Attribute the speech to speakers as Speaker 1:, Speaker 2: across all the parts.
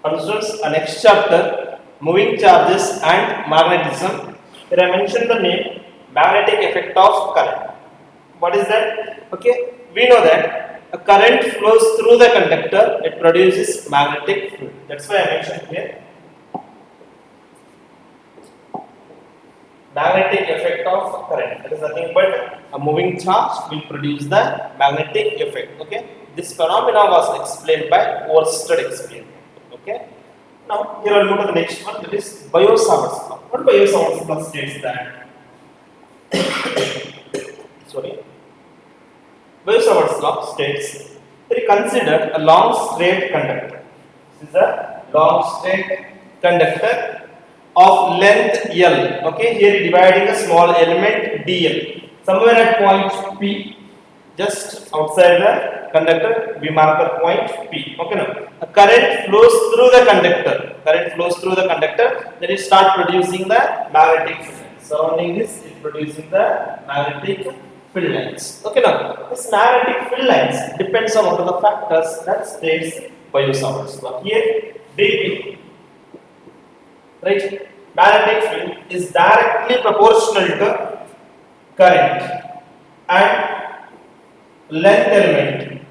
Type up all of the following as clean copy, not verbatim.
Speaker 1: Considers a next chapter, moving charges and magnetism. Here I mentioned the name magnetic effect of current. What is that? Okay, we know that a current flows through the conductor, it produces magnetic field. That's why I mentioned here magnetic effect of current. That is nothing but a moving charge will produce the magnetic effect. Okay, this phenomena was explained by Oersted explained. Okay, now here I'll move to the next one, that is Biot-Savart's law. What Biot-Savart's law states that sorry, Biot-Savart's law states that he considered a long straight conductor. This is a long straight conductor of length L. Okay, here dividing a small element dl. Somewhere at point P, just outside the conductor, we mark the point P. Okay, now a current flows through the conductor. Current flows through the conductor, then it start producing the magnetic field. Surrounding this, it producing the magnetic field lines. Okay, now this magnetic field lines depends on what are the factors that states Biot-Savart's law. Here, dB, right? Magnetic field is directly proportional to current and length element,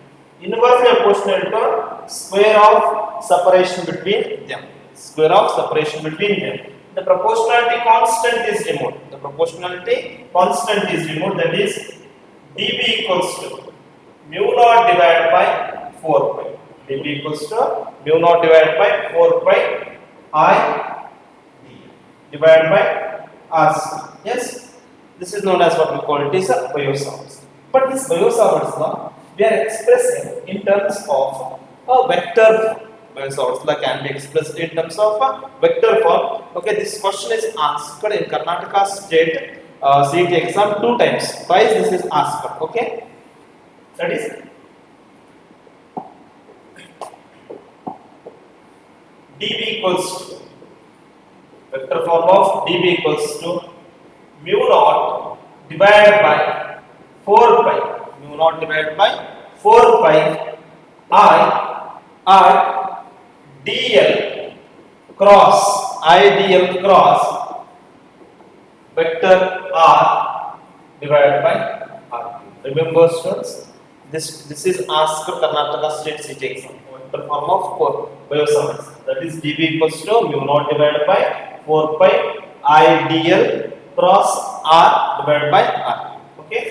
Speaker 1: inversely proportional to square of separation between them. Square of separation between them. The proportionality constant is removed. The proportionality constant is removed. That is dB equals to mu naught divided by 4 pi. dB equals to mu naught divided by 4 pi I divided by R square. Yes, this is known as what we call it is a Biot-Savart's. But this Biot-Savart's law we are expressing in terms of a vector form. Biot-Savart's law can be expressed in terms of a vector form. Okay, this question is asked in Karnataka State CET exam 2 times. Twice this is asked. Okay, that is dB equals to vector form of dB equals to mu naught divided by 4 pi, mu naught divided by 4 pi I dl cross vector r divided by r. Remember students, this is asked for Karnataka State CET exam. Vector form of Biot-Savart's, that is dB equals to mu naught divided by 4 pi I dl cross r divided by r. Okay,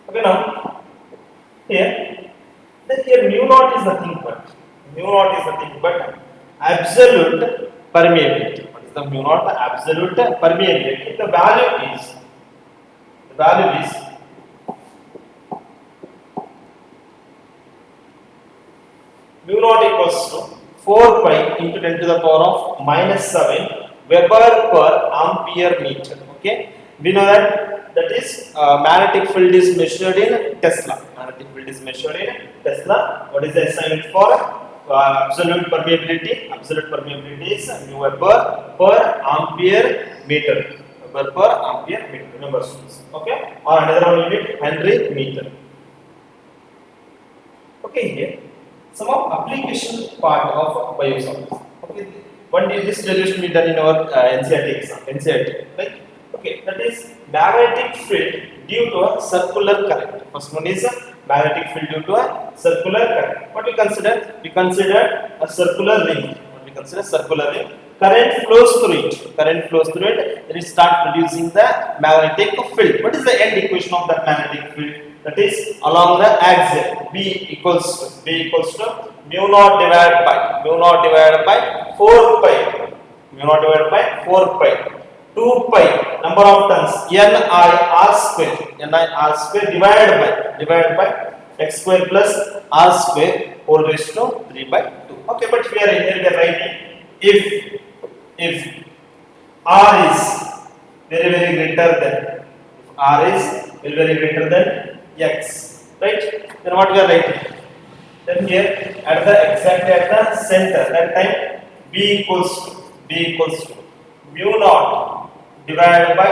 Speaker 1: okay, now here mu naught is nothing but absolute permeability. What is the mu naught? Absolute permeability. The value is mu naught equals to 4 pi into 10 to the power of -7 Weber per ampere meter. Okay, we know that is magnetic field is measured in Tesla. Magnetic field is measured in Tesla. What is the SI unit for absolute permeability? Absolute permeability is mu Weber per ampere meter. Weber per ampere meter. Remember students. Okay, or another one unit Henry meter. Okay, here some of application part of Biot-Savart's. Okay, one day this derivation we done in our NCERT exam. NCERT, right? Okay, that is magnetic field due to a circular current. First one is magnetic field due to a circular current. What we consider? We consider a circular ring. Current flows through it. Then it start producing the magnetic field. What is the end equation of that magnetic field? That is along the axial. B equals to mu naught divided by 4 pi. Mu naught divided by 4 pi. 2 pi number of turns NIR square divided by x square plus r square whole raised to 3 by 2. Okay, but here we are writing if r is very greater than x, right? Then what we are writing? Then here at the center, that time b equals to mu naught divided by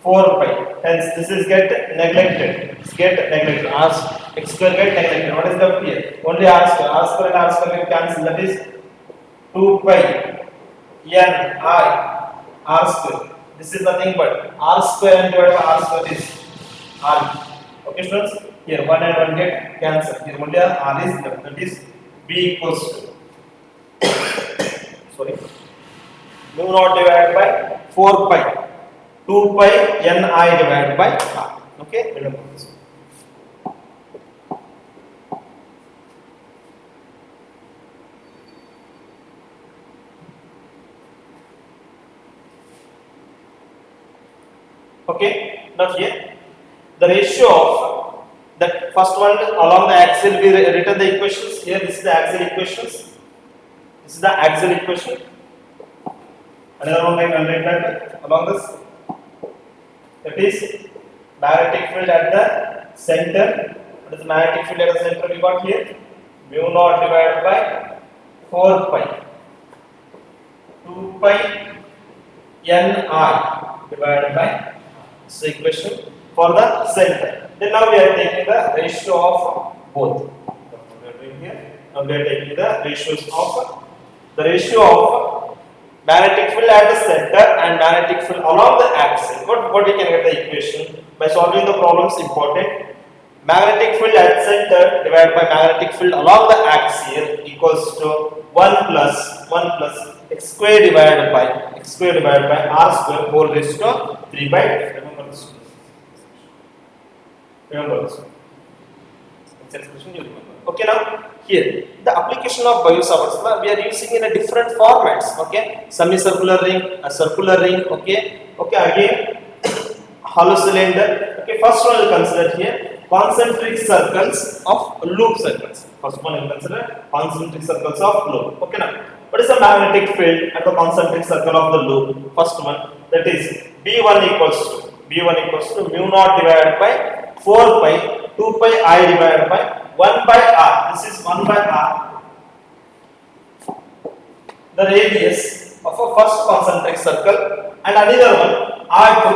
Speaker 1: 4 pi. Hence this is get neglected. This get neglected. R x square get neglected. What is left here? Only r square. R square and r square get cancelled. That is 2 pi n I r square. This is nothing but r square and divided by r square is r. Okay, students. Here 1 and 1 get cancelled. Here only r is left. That is b equals to sorry mu naught divided by 4 pi 2 pi n I divided by r. Okay, remember this. Okay, now here the ratio of that first one along the axial we written the equations. Here this is the axial equations. This is the axial equation. Another one I can write that along this. That is magnetic field at the center. What is magnetic field at the center? We got here mu naught divided by 4 pi 2 pi n I divided by this equation for the center. Then now we are taking the ratio of both. What we are doing here? Now we are taking the ratios of magnetic field at the center and magnetic field along the axis. What we can get the equation by solving the problems important. Magnetic field at center divided by magnetic field along the axial equals to 1 plus x square divided by r square whole raised to 3 by 2. Remember this. Expression you remember. Okay, now here the application of Biot-Savart law we are using in a different formats. Okay, semicircular ring, a circular ring. Okay, again hollow cylinder. Okay, first one we'll consider here concentric circles of loop circles. First one we'll consider concentric circles of loop. Okay, now what is the magnetic field at the concentric circle of the loop? First one, that is B1 equals to mu naught divided by 4 pi 2 pi I divided by 1 by r. This is 1 by r. The radius of a first concentric circle and another one r2.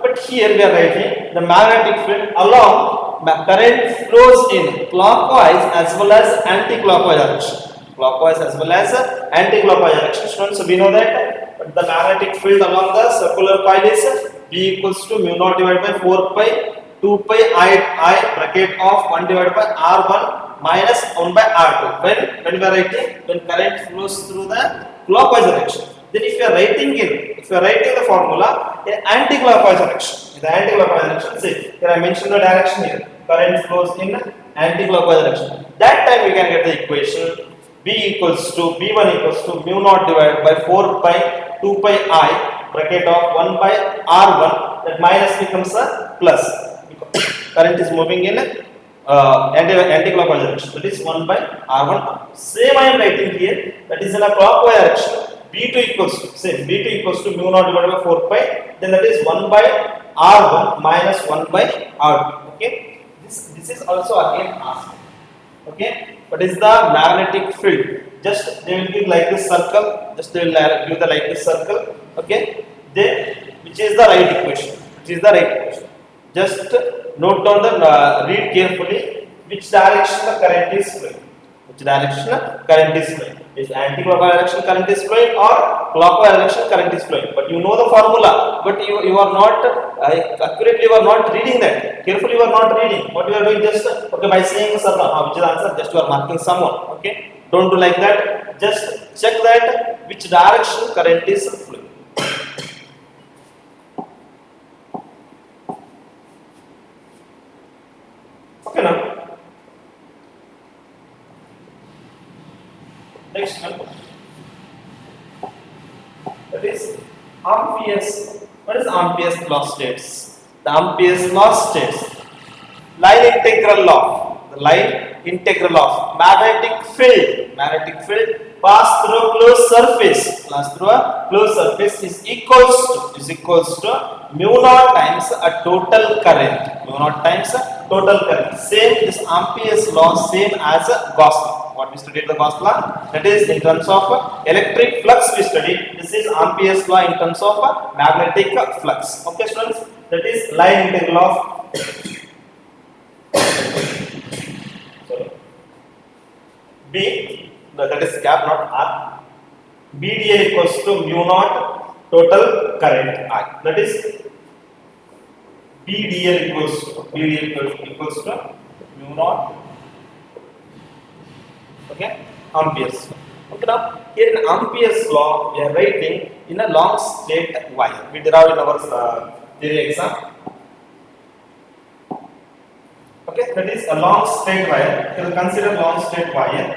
Speaker 1: But here we are writing the magnetic field along current flows in clockwise as well as anti-clockwise direction. Clockwise as well as anti-clockwise direction. So we know that the magnetic field along the circular coil is B equals to mu naught divided by 4 pi 2 pi I bracket of 1 divided by R1 minus 1 by R2. When we are writing when current flows through the clockwise direction. Then if you are writing the formula in anti-clockwise direction. In the anti-clockwise direction, see here I mentioned the direction here. Current flows in anti-clockwise direction. That time we can get the equation B1 equals to mu naught divided by 4 pi 2 pi I bracket of 1 by R1. That minus becomes a plus. Current is moving in anti-clockwise direction. That is 1 by R1. Same I am writing here. That is in a clockwise direction. B2 equals to mu naught divided by 4 pi. Then that is 1 by R1 minus 1 by R2. Okay. This is also again asked. Okay. What is the magnetic field? Just they will give like this circle. Okay. Then which is the right equation? Just note down read carefully which direction the current is flowing. Is anti-clockwise direction current is flowing or clockwise direction current is flowing? But you know the formula, but you are not accurately you are not reading that. Carefully you are not reading. What you are doing just okay by saying the circle, which is the answer, just you are marking someone. Okay, don't do like that. Just check that which direction current is flowing. Okay, now next one, that is Ampere's. What is Ampere's law states? The Ampere's law states line integral of magnetic field pass through a closed surface is equals to mu naught times a total current. Same this Ampere's law, same as Gauss law. What we studied the Gauss law? That is in terms of electric flux we studied. This is Ampere's law in terms of magnetic flux. Okay, students. That is line integral of B. That is cap not R. BDL equals to mu naught total current I. That is BDL equals to mu naught. Okay, Ampere's. Okay, now here in Ampere's law we are writing in a long straight wire. We derived in our theory exam. Okay, that is a long straight wire. You will consider long straight wire.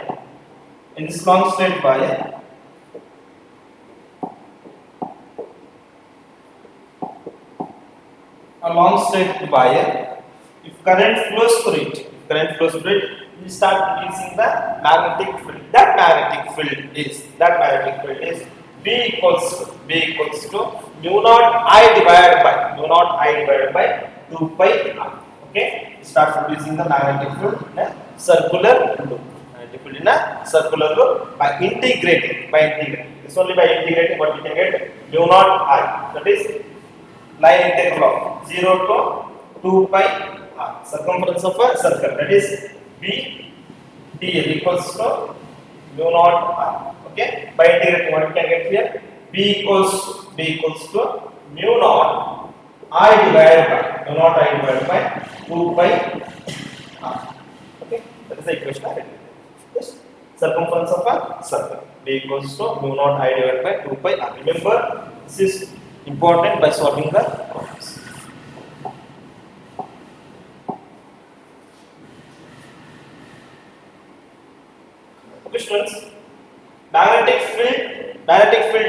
Speaker 1: In this long straight wire, a long straight wire, if current flows through it, we start producing the magnetic field. That magnetic field is B equals to mu naught I divided by 2 pi r. Okay, we start producing the magnetic field in a circular loop. In a circular loop by integrating. It's only by integrating what we can get mu naught I. That is line integral of 0 to 2 pi r, circumference of a circle. That is B dl equals to mu naught r. Okay, by integrating what we can get here, B equals to mu naught I divided by 2 pi r. Okay, that is the equation. Yes, circumference of a circle. B equals to mu naught I divided by 2 pi r. Remember, this is important by solving the problems. Okay, students, magnetic field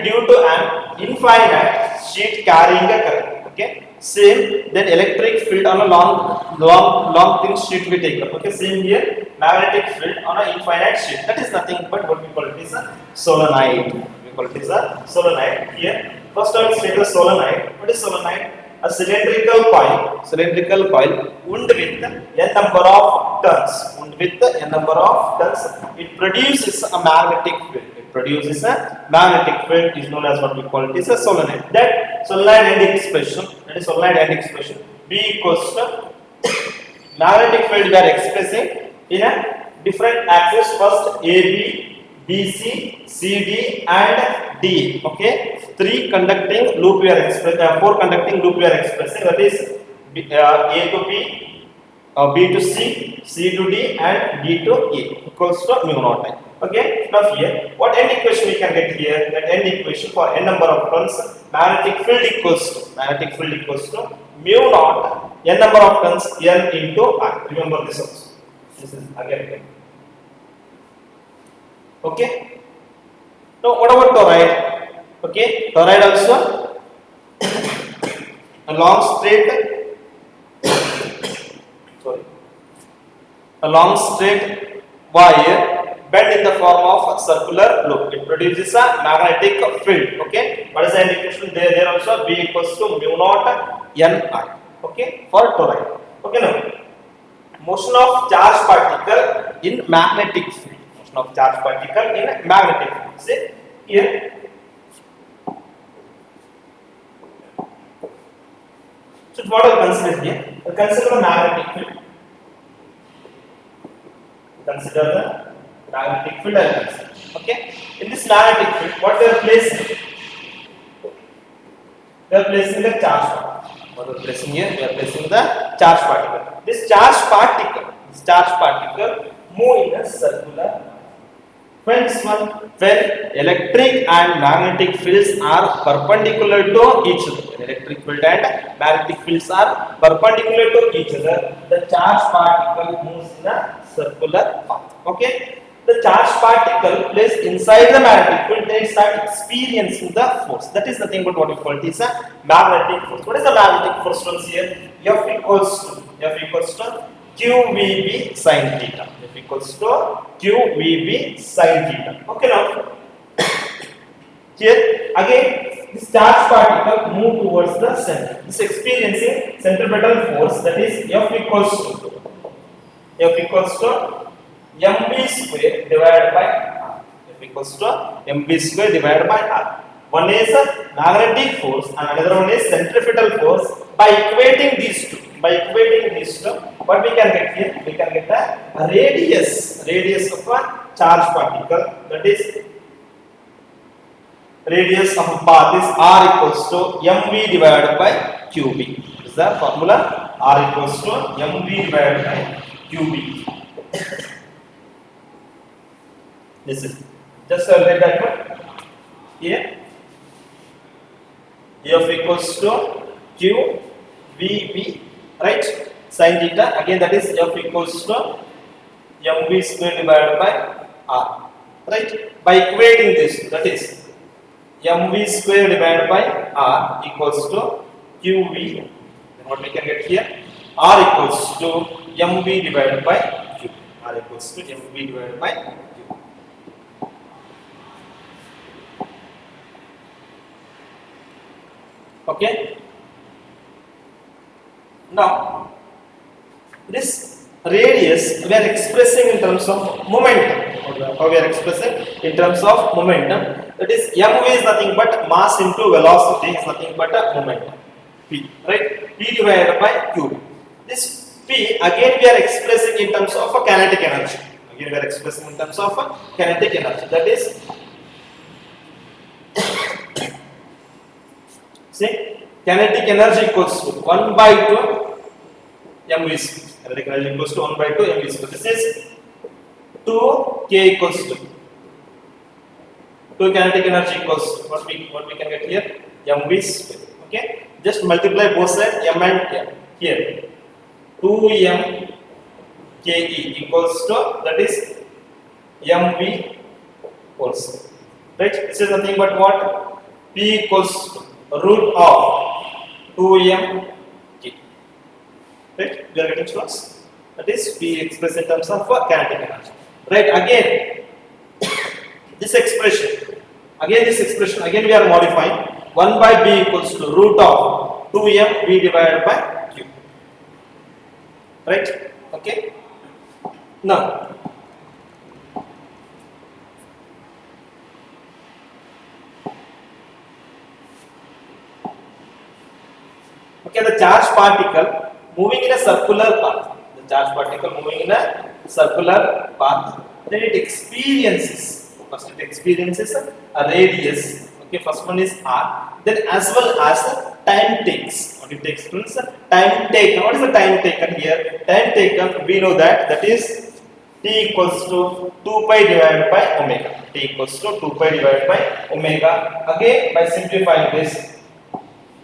Speaker 1: due to an infinite sheet carrying a current. Okay, same then electric field on a long thin sheet we take up. Okay, same here, magnetic field on an infinite sheet. That is nothing but what we call it is a solenoid. Here, first I will state the solenoid. What is solenoid? A cylindrical coil wound with n number of turns. It produces a magnetic field. Is known as what we call it is a solenoid. That solenoid end expression B equals to magnetic field we are expressing in a different axis. First AB, BC, CD and D. Okay, 4 conducting loop we are expressing. That is A to B, B to C, C to D and D to A equals to mu naught I. Okay, now here what end equation we can get here? That end equation for n number of turns, magnetic field equals to mu naught n number of turns N into I. Remember this also. This is again. Okay. Now what about toroid? Okay, toroid also a long straight wire bent in the form of a circular loop. It produces a magnetic field. Okay, what is the end equation? There also B equals to mu naught N I. Okay, for toroid. Okay, now motion of charged particle in magnetic field. See here. So what I consider here? Consider the magnetic field. Okay. In this magnetic field, what they are placing? They are placing the charge particle. What they are placing here? They are placing the charge particle. This charge particle move in a circular. When electric and magnetic fields are perpendicular to each other, the charge particle moves in a circular path. Okay, the charge particle placed inside the magnetic field, they start experiencing the force. That is nothing but what we call it is a magnetic force. What is the magnetic force from here? F equals to QVB sin theta. Okay, now here again this charge particle move towards the center. This experiencing centripetal force, that is F equals to mv square divided by r. F equals to mv square divided by r. One is a magnetic force and another one is centrifugal force. By equating these two, what we can get here? We can get a radius of a charge particle, that is radius of a path is r equals to mv divided by qb. This is the formula. R equals to mv divided by qb. This is just write that one here. F equals to q vb, right? Sin theta, again that is F equals to mv square divided by r, right? By equating this, that is mv square divided by r equals to qv. Then what we can get here? R equals to mv divided by q. R equals to mv divided by q. Okay. Now this radius we are expressing in terms of momentum. How we are expressing in terms of momentum? That is mv is nothing but mass into velocity is nothing but a momentum, p, right? P divided by q. This p again we are expressing in terms of a kinetic energy. Again we are expressing in terms of a kinetic energy. That is, see, kinetic energy equals to 1 by 2 mv square. Kinetic energy equals to 1 by 2 mv square. This is 2 k equals to 2 kinetic energy equals to what we can get here? mv square. Okay, just multiply both sides m and m. Here 2m ke equals to, that is mv whole square, right? This is nothing but what? P equals to root of 2m k, right? We are getting close. That is P expressed in terms of kinetic energy, right? Again this expression again we are modifying. 1 by b equals to root of 2m v divided by q, right? Okay. Now okay, the charge particle moving in a circular path. The charge particle moving in a circular path. Then it experiences. First, it experiences a radius. Okay, first one is r. Then as well as time takes. What it takes means time taken. What is the time taken here? Time taken, we know that is t equals to 2 pi divided by omega. T equals to 2 pi divided by omega. Again, by simplifying this,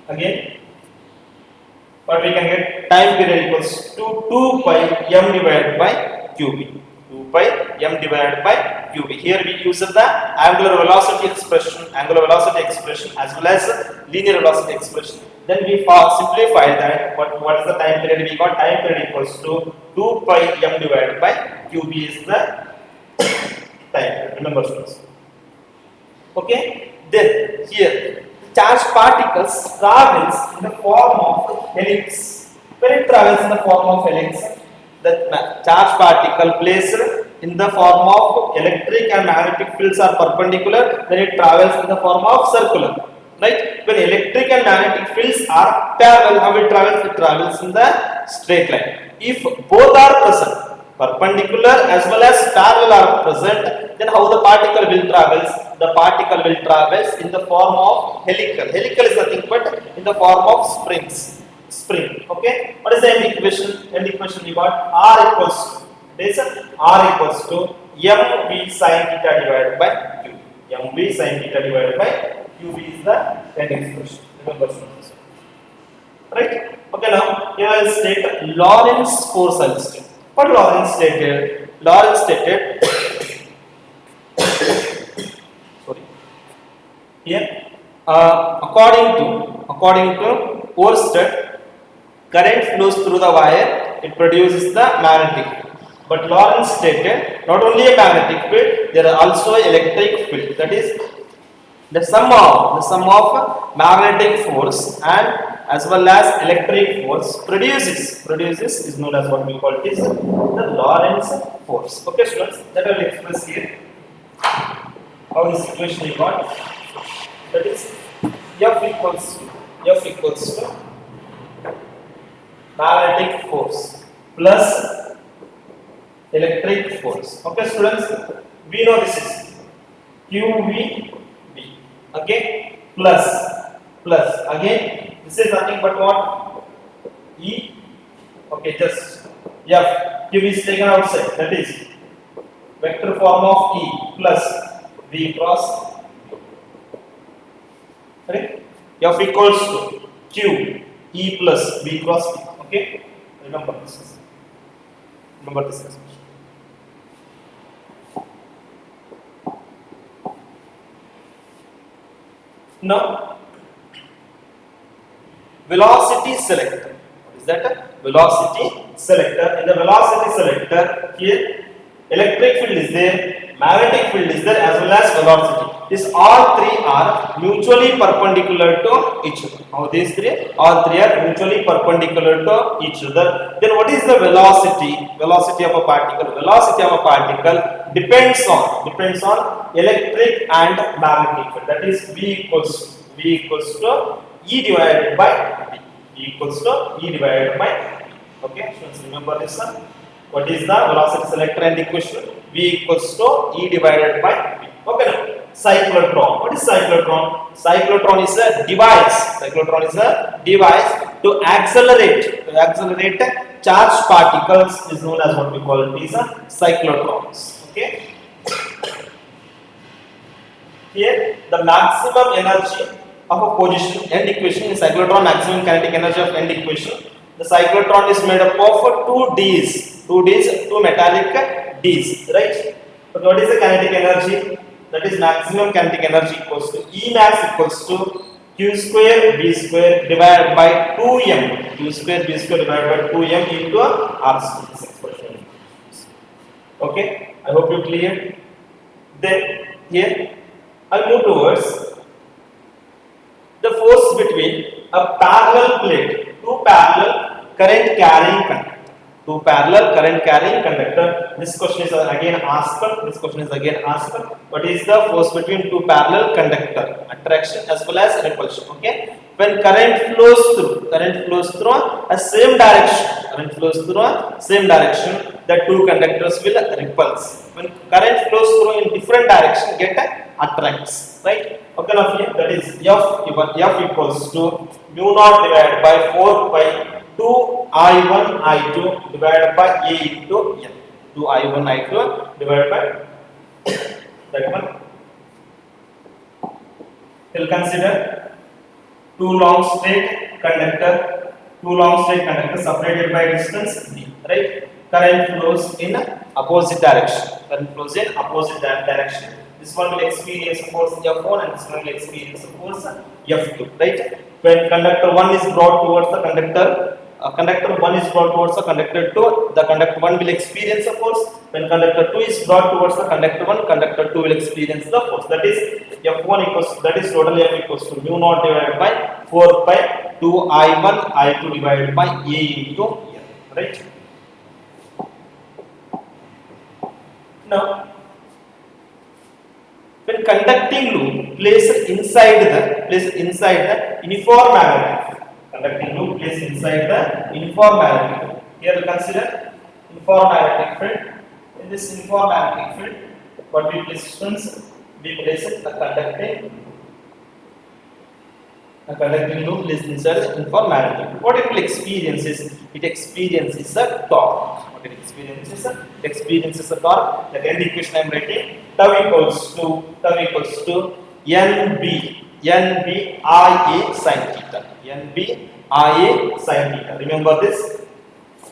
Speaker 1: again, what we can get? Time period equals to 2 pi m divided by qb. 2 pi m divided by qb. Here we use the angular velocity expression as well as linear velocity expression. Then we simplify that. What is the time period? We got time period equals to 2 pi m divided by qb is the time. Remember, students. Okay. Then here, charge particles travels in the form of helix. When it travels in the form of helix, the charge particle placed in the form of electric and magnetic fields are perpendicular, then it travels in the form of circular, right? When electric and magnetic fields are parallel, how it travels? It travels in the straight line. If both are present, perpendicular as well as parallel are present, then how the particle will travels? The particle will travels in the form of helical. Helical is nothing but in the form of spring. Okay, what is the end equation? End equation we got r equals to, this r equals to mv sin theta divided by q. Mv sin theta divided by qv is the end expression. Remember, students. Right? Okay, now here I will state Lorentz force. I will state. What Lorentz stated? Lorentz stated sorry. Here, according to Oersted, current flows through the wire, it produces the magnetic field. But Lorentz stated not only a magnetic field, there are also electric field. That is the sum of magnetic force and as well as electric force produces is known as what we call it is the Lorentz force. Okay students, that I will express here how this equation we got. That is F equals to magnetic force plus electric force. Okay students, we know this is QVB, okay, plus again this is nothing but what, E, okay, just F, Q is taken outside, that is vector form of E plus V cross, right? F equals to Q E plus V cross V, okay, remember this expression. Now, velocity selector. What is that? Velocity selector. In the velocity selector, here electric field is there, magnetic field is there, as well as velocity. These all three are mutually perpendicular to each other. Now, these all three are mutually perpendicular to each other. Then, what is the velocity? Velocity of a particle. Velocity of a particle depends on electric and magnetic field. That is V equals to E divided by V. V equals to E divided by V. Okay, so remember this one. What is the velocity selector and equation? V equals to E divided by V. Okay, now cyclotron. What is cyclotron? Cyclotron is a device. Cyclotron is a device to accelerate charged particles. Is known as what we call it is cyclotrons. Okay. Here, the maximum energy of a position end equation in cyclotron, maximum kinetic energy of end equation. The cyclotron is made up of two metallic Ds, right? So what is the kinetic energy? That is maximum kinetic energy equals to E max equals to Q square B square divided by 2m. Q square B square divided by 2m into R square. Okay, I hope you clear. Then here I'll move towards the force between a parallel plate, two parallel current carrying conductor. This question is again asked. What is the force between two parallel conductor? Attraction as well as repulsion. Okay. When current flows through a same direction, the two conductors will repulse. When current flows through in different direction, get attracts. Right. Okay. Now here that is F equals to mu naught divided by 4 pi 2I1 I2 divided by A into N. 2I1 I2 divided by that one. We'll consider two long straight conductor separated by distance D. Right? Current flows in opposite direction. This one will experience force F1 and this one will experience force F2. Right? When conductor 1 is brought towards the conductor 2, the conductor 1 will experience a force. When conductor 2 is brought towards the conductor 1, conductor 2 will experience the force. That is F1 equals, that is total F equals to mu naught divided by 4 pi 2I1 I2 divided by A into N. Right? Now, when conducting loop placed inside the uniform magnetic field. Conducting loop placed inside the uniform magnetic field. Here we consider uniform magnetic field. In this uniform magnetic field, what we place a conducting loop placed inside the uniform magnetic field. What it will experience is a torque. What it experiences a torque. The end equation I am writing, tau equals to NB IA sin theta. Remember this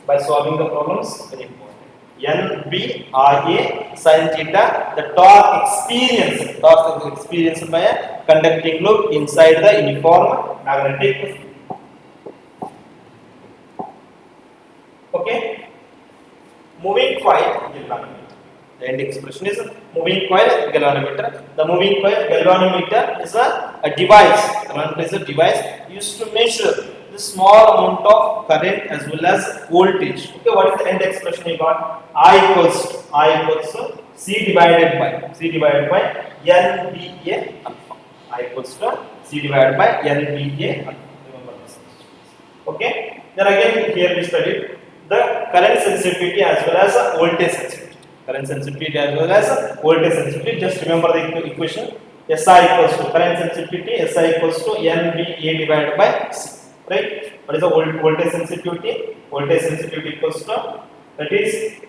Speaker 1: by solving the problems. Very important. NB IA sin theta. The torque experienced by a conducting loop inside the uniform magnetic field. Okay. Moving coil galvanometer. The end expression is moving coil galvanometer. The moving coil galvanometer is a device. Galvanometer is a device used to measure the small amount of current as well as voltage. Okay, what is the end expression you got? I equals to C divided by NVA alpha. I equals to C divided by NVA alpha. Remember this. Okay. Then again here we studied the current sensitivity as well as voltage sensitivity. Current sensitivity as well as voltage sensitivity. Just remember the equation. SI equals to current sensitivity. SI equals to NVA divided by C. Right? What is the voltage sensitivity? Voltage sensitivity equals to, that is,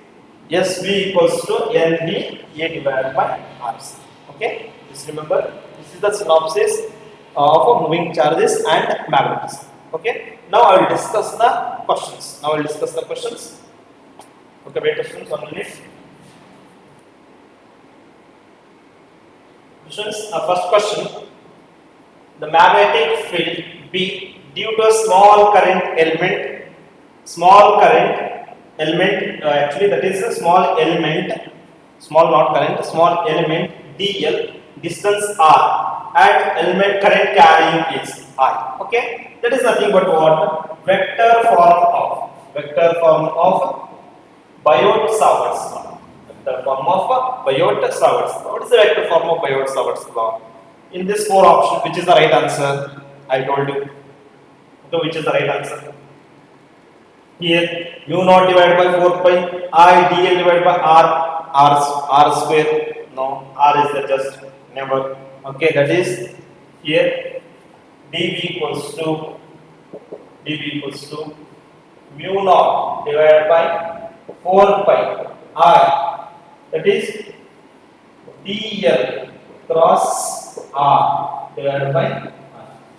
Speaker 1: SV equals to NVA divided by RC. Okay? Just remember, this is the synopsis of moving charges and magnetism. Okay? Now I will discuss the questions. Okay, wait a minute, 1 minute. First question. The magnetic field B due to a small current element, actually that is a small element dl, distance r, and element current carrying is I. Okay, that is nothing but what? Vector form of Biot-Savart's law. Vector form of Biot-Savart's law. What is the vector form of Biot-Savart's law? In this 4 options, which is the right answer? I told you. So which is the right answer? Here, mu naught divided by 4 pi I dl divided by r square. No, r is the just never. Okay, that is here dv equals to mu naught divided by 4 pi I, that is dl cross r divided by r.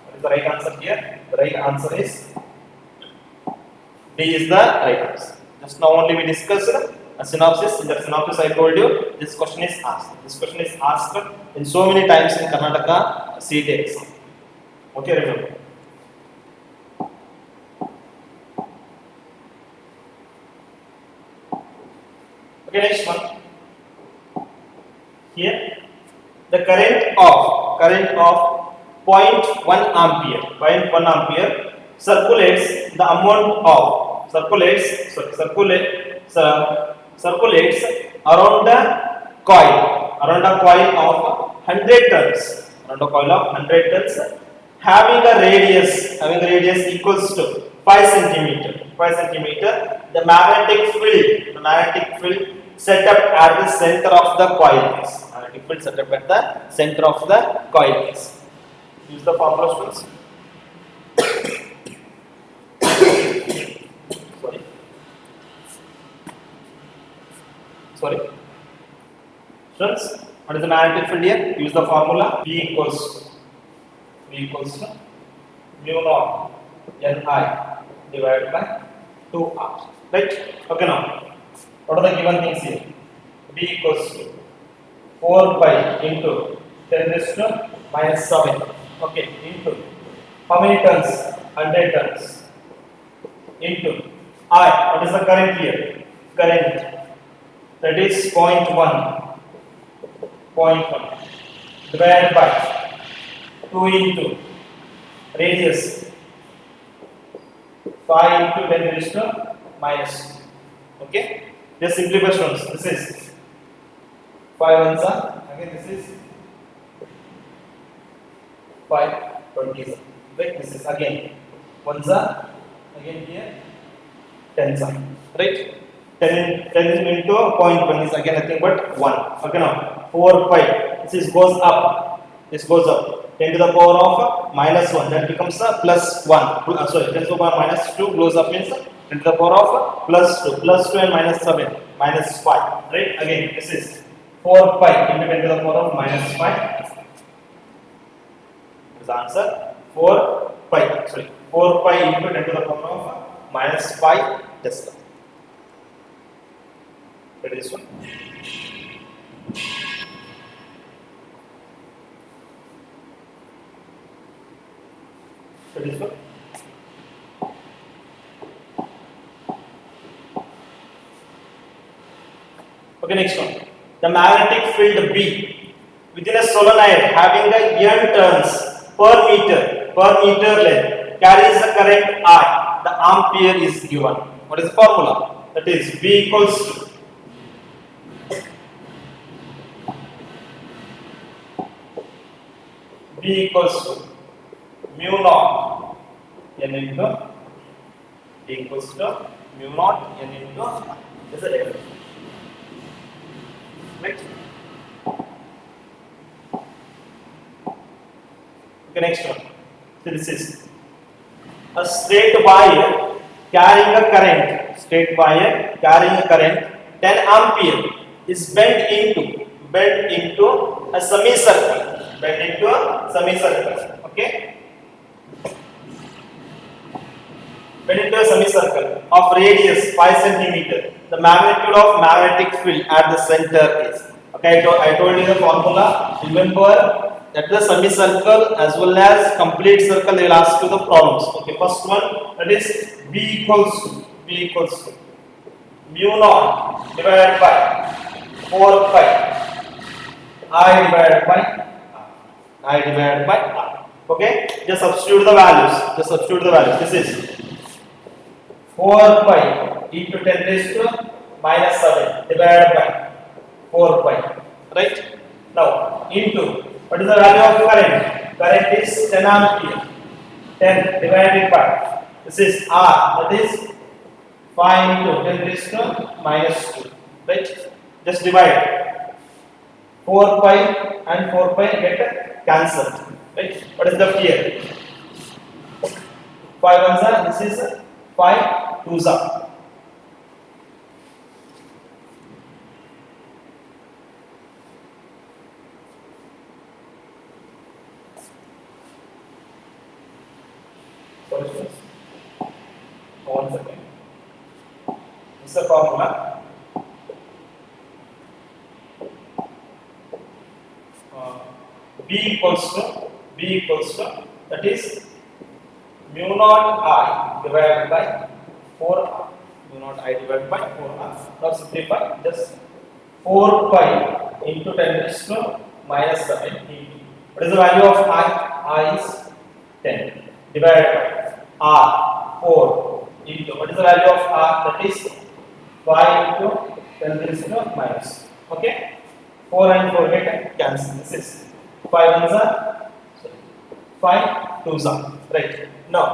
Speaker 1: What is the right answer here? The right answer is D is the right answer. Just now only we discussed a synopsis. In that synopsis I told you this question is asked. This question is asked in so many times in Karnataka CET exam. Okay, remember. Okay, next one. Here, the current of 0.1 ampere circulates the amount of circulates around a coil of 100 tons, having a radius equals to 5 centimeter. The magnetic field set up at the center of the coil is. Use the formula, students. Sorry. Students, what is the magnetic field here? Use the formula. V equals to mu naught Ni divided by 2r. Right? Okay, now what are the given things here? V equals to 4 pi into 10 raised to minus 7. Okay, into how many tons? 100 tons. Into I. What is the current here? Current, that is 0.1 divided by 2 into radius 5 into 10 raised to minus 2. Okay, just simplify, students. This is 5 ones are, again this is 5 20s. Right, this is again ones are, again here 10s are. Right, 10 into 0.1 is again nothing but 1. Okay, now 4 pi, this goes up, 10 to the power of minus 1, that becomes a plus 1. 10 to the power minus 2 goes up, means 10 to the power of plus 2 and minus 7 minus 5. Right, again this is 4 pi into 10 to the power of minus 5. This is the answer. 4 pi into 10 to the power of minus 5 Tesla. That is one. That is one. Okay, next one. The magnetic field B within a solenoid having a n turns per meter length carries the current I, the ampere is given. What is the formula? That is V equals to mu naught n into V equals to mu naught n into this is the difference. Right? Okay, next one. So this is a straight wire carrying a current. Straight wire carrying a current 10 ampere is bent into a semicircle. Bent into a semicircle. Okay. Bent into a semicircle of radius 5 centimeter. The magnitude of magnetic field at the center is. Okay, I told you the formula. Remember that the semicircle as well as complete circle they will ask you the problems. Okay, first one that is V equals to mu naught divided by 4 pi I divided by R. Okay, just substitute the values. This is 4 pi into 10 raised to minus 7 divided by 4 pi. Right? Now into what is the value of current? Current is 10 ampere. 10 divided by this is R, that is 5 into 10 raised to minus 2. Right? Just divide. 4 pi and 4 pi get cancelled. Right? What is left here? 5 ones are, this is 5 twos are. Solutions. 1 second. This is the formula. V equals to that is mu naught I divided by 4R. Mu naught I divided by 4R. Now simplify, just 4 pi into 10 raised to minus 7 into. What is the value of I? I is 10 divided by R 4 into. What is the value of R? That is 5 into 10 raised to minus. Okay, 4 and 4 get cancel. This is 5 ones are 5 twos are. Right? Now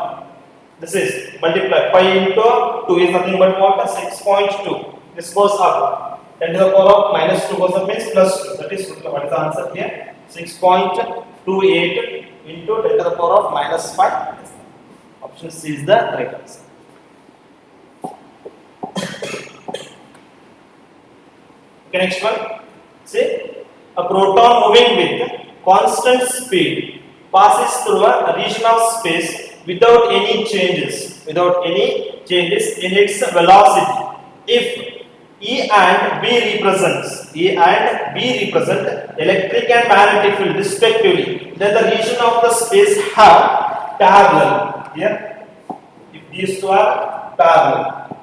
Speaker 1: this is multiply pi into 2 is nothing but what? 6.2. This goes up. 10 to the power of minus 2 goes up means plus 2. That is what is the answer here? 6.28 into 10 to the power of minus 5. Option C is the right answer. Okay, next one. See, a proton moving with constant speed passes through a region of space without any changes in its velocity. If E and B represent electric and magnetic field respectively, then the region of the space have parallel. Here, if these two are parallel,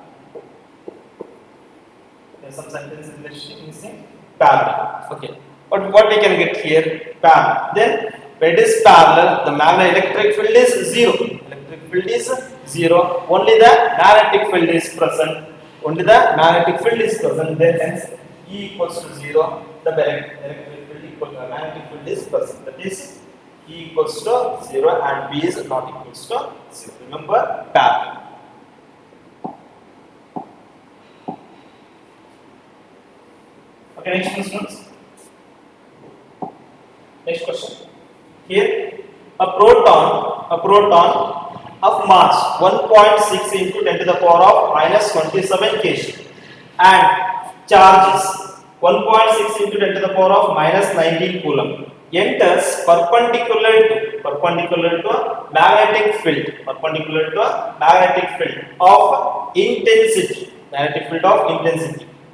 Speaker 1: there's some sentence in this missing. Parallel. Okay. But what we can get here? Parallel. Then when it is parallel, the electric field is 0. Electric field is 0. Only the magnetic field is present. Then hence E equals to 0. The electric field equal to magnetic field is present. That is E equals to 0 and B is not equals to 0. Remember, parallel. Okay, next question. Here, a proton of mass 1.6 into 10 to the power of minus 27 kg and charges 1.6 into 10 to the power of minus 19 coulomb enters perpendicular to magnetic field of intensity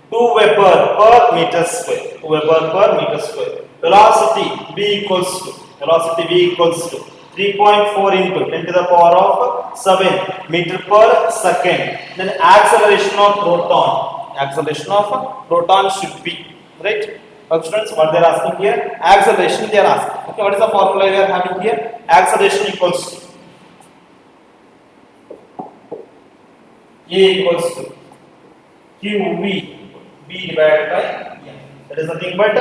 Speaker 1: 2 Weber per meter square. Velocity V equals to 3.4 into 10 to the power of 7 meter per second. Then acceleration of proton should be, right? Students, what they are asking here? Acceleration they are asking. Okay, what is the formula we are having here? Acceleration equals to A equals to QV B divided by M. That is nothing but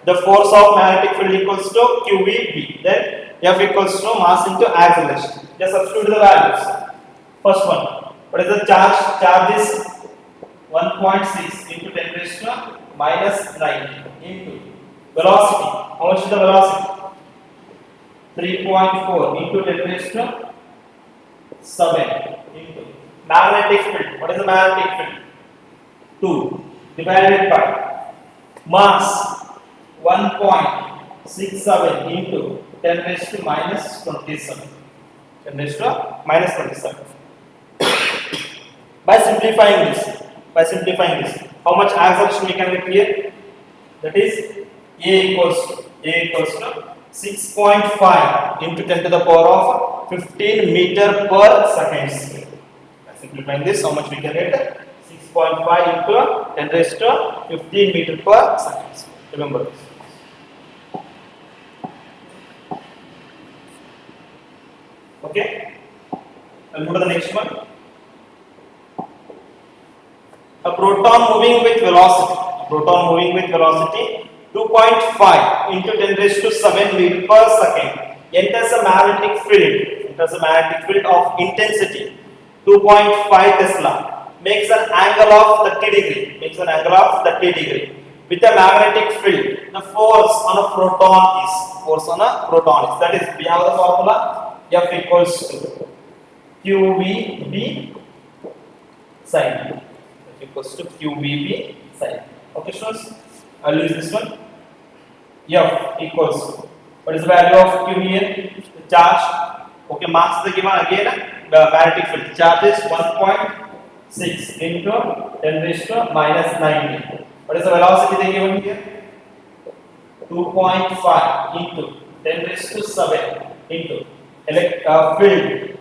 Speaker 1: the force of magnetic field equals to QVB. Then F equals to mass into acceleration. Just substitute the values. First one. What is the charge? Charge is 1.6 into 10 raised to minus 9 into velocity. How much is the velocity? 3.4 into 10 raised to 7 into magnetic field. What is the magnetic field? 2 divided by mass 1.67 into 10 raised to minus 27. 10 raised to minus 27. By simplifying this, how much acceleration we can get here? That is A equals to 6.5 into 10 to the power of 15 meter per second square. By simplifying this, how much we can get? 6.5 into 10 raised to 15 meter per second square. Remember this. Okay. I'll go to the next one. A proton moving with velocity. 2.5 into 10 raised to 7 meter per second enters a magnetic field of intensity 2.5 Tesla, makes an angle of 30 degree, with a magnetic field. The force on a proton is, that is, we have the formula F equals to QVB sin. F equals to QVB sin. Okay, students, I'll use this one. F equals to, what is the value of Q here? The charge. Okay, mass is given again. The magnetic field. The charge is 1.6 into 10 raised to minus 9. What is the velocity they given here? 2.5 into 10 raised to 7 into field.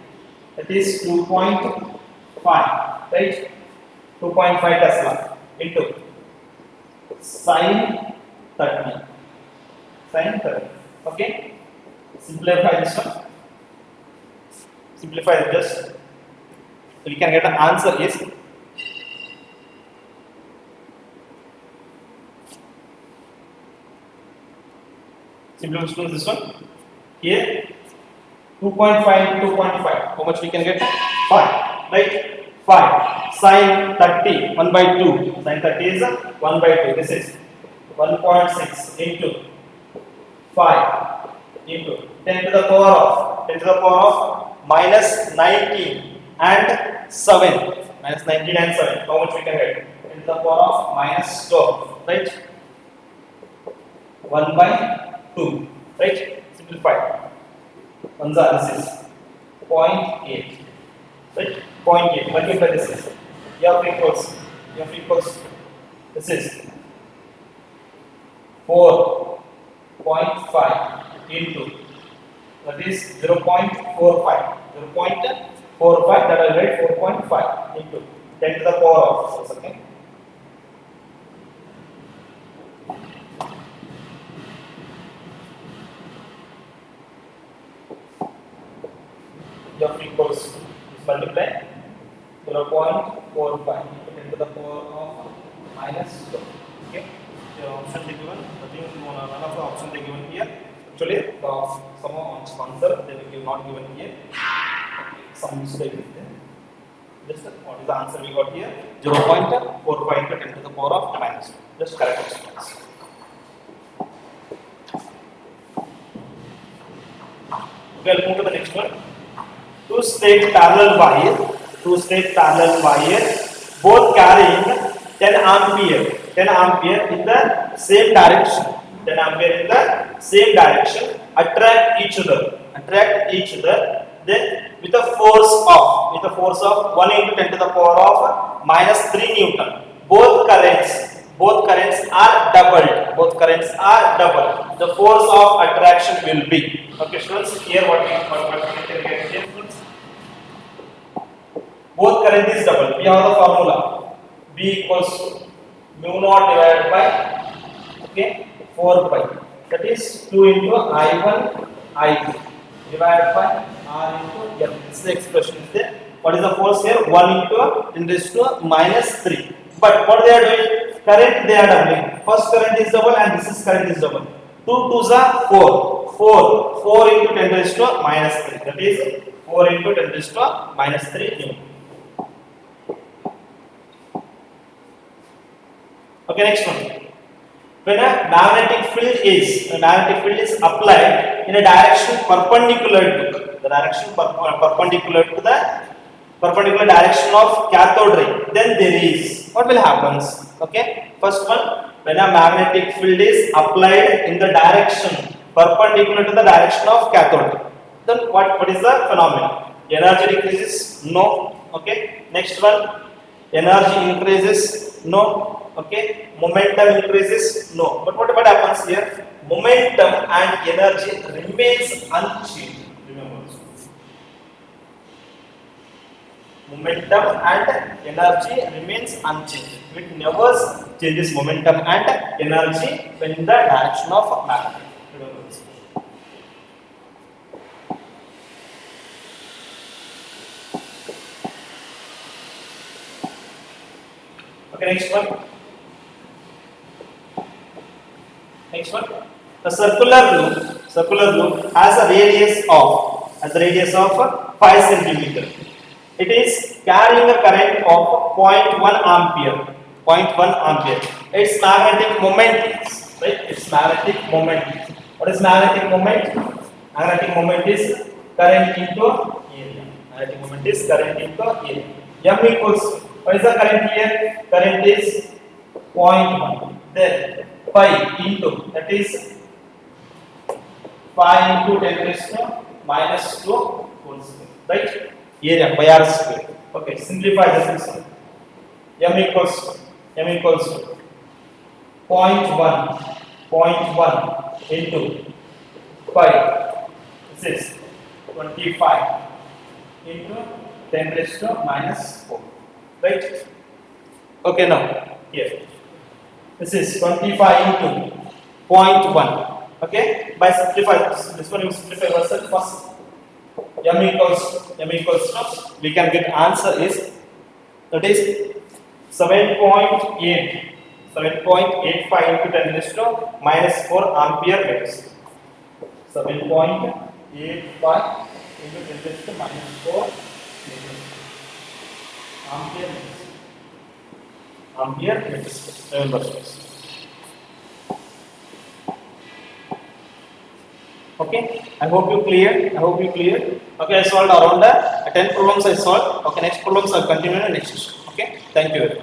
Speaker 1: That is 2.5, right? 2.5 Tesla into sin 30. Okay. Simplify this one. Simplify it just. So we can get the answer is simplify this one. Here 2.5 into 2.5. How much we can get? 5. Right? 5. Sin 30 1 by 2. Sin 30 is 1 by 2. This is 1.6 into 5 into 10 to the power of minus 19 and 7. Minus 19 and 7. How much we can get? 10 to the power of minus 12. Right? 1 by 2. Right? Simplify. This is 0.8. Right? 0.8. Multiply this is F equals this is 4.5 into, that is 0.45. 0.45, that I write 4.5 into 10 to the power of 6. Okay. F equals multiply 0.45 into 10 to the power of minus 12. Okay. The option they given, none of the options they given here. Actually, some answer they will not given here. Okay. Some mistake is there. Just what is the answer we got here? 0.45 into 10 to the power of minus 12. Just correct response. Okay, I'll move to the next one. Two straight parallel wire, both carrying 10 ampere in the same direction. Attract each other. Then with a force of 1 into 10 to the power of minus 3 Newton. Both currents are doubled. The force of attraction will be. Okay, students. Here what we can get here. Both current is double. We have the formula B equals to mu naught divided by 4 pi. That is 2 into I1 I2 divided by R into F. This is the expression is there. what is the force here? 1 into 10 raised to minus 3. But what they are doing? Current they are doubling. First current is double and this is current is double. 2 2s are 4. 4 into 10 raised to minus 3. That is 4 into 10 raised to minus 3 Newton. Okay, next one. When a magnetic field is applied in a direction perpendicular to the perpendicular direction of cathode ray, then there is what will happen? Okay, first one, when a magnetic field is applied in the direction perpendicular to the direction of cathode ray, then what is the phenomenon? Energy decreases? No. Okay, next one, energy increases? No. Okay, momentum increases? No. But what happens here? Momentum and energy remains unchanged. Remember, momentum and energy remains unchanged. It never changes momentum and energy when in the direction of magnet. Remember this. Okay, next one. Next one, the circular loop has a radius of 5 centimeter. It is carrying a current of 0.1 ampere. 0.1 ampere. Its magnetic moment is right. Its magnetic moment. What is magnetic moment? Magnetic moment is current into area. Magnetic moment is current into area. M equals. What is the current here? Current is 0.1. Then 5 into, that is 5 into 10 raised to minus 2 whole square, right? Area by r square. Okay, simplify this one. M equals 0.1 into 5. This is 25 into 10 raised to minus 4, right? Okay, now here. This is 25 into 0.1. Okay, by simplify this one, you simplify yourself first. M equals we can get answer is, that is 7.85 into 10 raised to minus 4 ampere meters. 7.85 into 10 raised to minus 4 meters. Ampere meters. Remember this. Okay, I hope you clear. Okay, I solved around 10 problems I solved. Okay, next problems I'll continue in the next session. Okay, thank you.